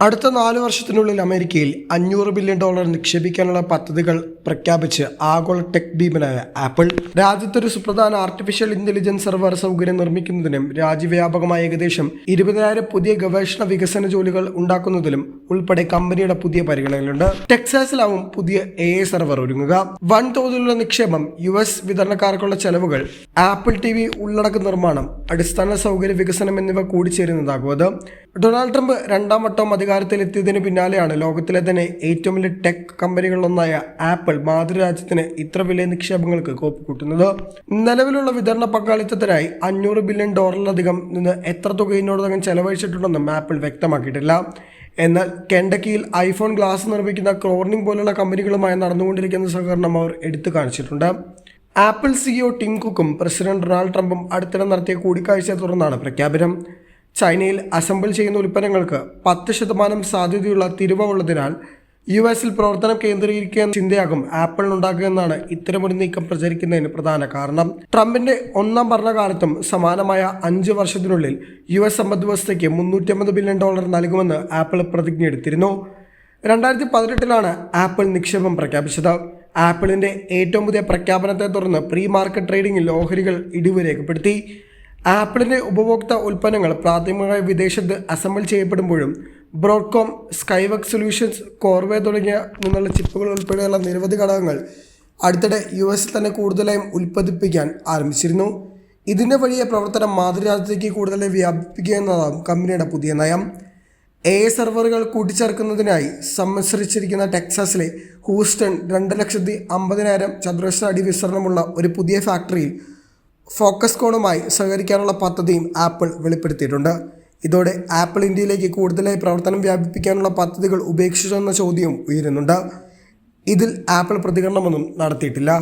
അടുത്ത 4 വർഷത്തിനുള്ളിൽ അമേരിക്കയിൽ $500 ബില്യൺ നിക്ഷേപിക്കാനുള്ള പദ്ധതികൾ പ്രഖ്യാപിച്ച് ആഗോള ടെക് ഭീമനായ ആപ്പിൾ രാജ്യത്തൊരു സുപ്രധാന ആർട്ടിഫിഷ്യൽ ഇന്റലിജൻസ് സെർവർ സൗകര്യം നിർമ്മിക്കുന്നതിനും രാജ്യവ്യാപകമായ ഏകദേശം 20,000 പുതിയ ഗവേഷണ വികസന ജോലികൾ ഉണ്ടാക്കുന്നതിലും ഉൾപ്പെടെ കമ്പനിയുടെ പുതിയ പരിഗണനകളുണ്ട്. ടെക്സാസിലാവും പുതിയ AI സെർവർ ഒരുങ്ങുക. വൻതോതിലുള്ള നിക്ഷേപം, US വിതരണക്കാർക്കുള്ള ചെലവുകൾ, ആപ്പിൾ TV ഉള്ളടക്ക നിർമ്മാണം, അടിസ്ഥാന സൗകര്യ വികസനം എന്നിവ കൂടിച്ചേരുന്നതാകും അത്. ഡൊണാൾഡ് ട്രംപ് രണ്ടാം വട്ടം അധികാരത്തിലെത്തിയതിനു പിന്നാലെയാണ് ലോകത്തിലെ തന്നെ ഏറ്റവും വലിയ ടെക് കമ്പനികളിലൊന്നായ ആപ്പിൾ മാതൃരാജ്യത്തിന് ഇത്ര വലിയ നിക്ഷേപങ്ങൾക്ക് കോപ്പിക്കൂട്ടുന്നത്. നിലവിലുള്ള വിതരണ പങ്കാളിത്തത്തിനായി $500 ബില്യൺ നിന്ന് എത്ര തുക ഇതിനോടകം ചെലവഴിച്ചിട്ടുണ്ടെന്നും ആപ്പിൾ വ്യക്തമാക്കിയിട്ടില്ല. എന്നാൽ കെൻഡക്കിയിൽ ഐഫോൺ ഗ്ലാസ് നിർമ്മിക്കുന്ന ക്രോർണിംഗ് പോലുള്ള കമ്പനികളുമായി നടന്നുകൊണ്ടിരിക്കുന്ന സഹകരണം അവർ എടുത്തു കാണിച്ചിട്ടുണ്ട്. ആപ്പിൾ CEO ടിം കുക്കും പ്രസിഡന്റ് ഡൊണാൾഡ് ട്രംപും അടുത്തിടെ നടത്തിയ കൂടിക്കാഴ്ചയെ തുടർന്നാണ് പ്രഖ്യാപനം. ചൈനയിൽ അസംബിൾ ചെയ്യുന്ന ഉൽപ്പന്നങ്ങൾക്ക് 10% സാധ്യതയുള്ള തീരുവ ഉള്ളതിനാൽ US പ്രവർത്തനം കേന്ദ്രീകരിക്കുന്ന ചിന്തയാകും ആപ്പിളിനുണ്ടാകുകയെന്നാണ് ഇത്തരമൊരു നീക്കം പ്രചരിക്കുന്നതിന് പ്രധാന കാരണം. ട്രംപിന്റെ ഒന്നാം ഭരണകാലത്തും സമാനമായ 5 വർഷത്തിനുള്ളിൽ US സമ്പദ് വ്യവസ്ഥയ്ക്ക് $350 ബില്യൺ നൽകുമെന്ന് ആപ്പിൾ പ്രതിജ്ഞയെടുത്തിരുന്നു. 2018 ആപ്പിൾ നിക്ഷേപം പ്രഖ്യാപിച്ചത്. ആപ്പിളിന്റെ ഏറ്റവും പുതിയ പ്രഖ്യാപനത്തെ തുടർന്ന് പ്രീ മാർക്കറ്റ് ട്രേഡിംഗിൽ ഓഹരികൾ ഇടിവ് രേഖപ്പെടുത്തി. ആപ്പിളിന്റെ ഉപഭോക്തൃ ഉൽപ്പന്നങ്ങൾ പ്രാഥമികമായി വിദേശത്ത് അസംബിൾ ചെയ്യപ്പെടുമ്പോഴും ബ്രോഡ്കോം, സ്കൈവർക്ക് സൊല്യൂഷൻസ്, കോർവേ തുടങ്ങിയ നിന്നുള്ള ചിപ്പുകൾ ഉൾപ്പെടെയുള്ള നിരവധി ഘടകങ്ങൾ അടുത്തിടെ US തന്നെ കൂടുതലായും ഉൽപ്പാദിപ്പിക്കാൻ ആരംഭിച്ചിരുന്നു. ഇതിൻ്റെ വഴിയെ പ്രവർത്തനം മാതൃരാജ്യത്തേക്ക് കൂടുതലായി വ്യാപിപ്പിക്കുക എന്നതാണ് കമ്പനിയുടെ പുതിയ നയം. AI സെർവറുകൾ കൂട്ടിച്ചേർക്കുന്നതിനായി സമ്മത്സരിച്ചിരിക്കുന്ന ടെക്സാസിലെ ഹൂസ്റ്റൺ 2,50,000 ചതുരശ്ര അടി വിസ്തീർണമുള്ള ഒരു പുതിയ ഫാക്ടറിയിൽ ഫോക്കസ്കോണുമായി സഹകരിക്കാനുള്ള പദ്ധതിയും ആപ്പിൾ വെളിപ്പെടുത്തിയിട്ടുണ്ട്. ഇതോടെ ആപ്പിൾ ഇന്ത്യയിലേക്ക് കൂടുതലായി പ്രവർത്തനം വ്യാപിപ്പിക്കാനുള്ള പദ്ധതികൾ ഉപേക്ഷിച്ചെന്ന ചോദ്യവും ഉയരുന്നുണ്ട്. ഇതിൽ ആപ്പിൾ പ്രതികരണമൊന്നും നടത്തിയിട്ടില്ല.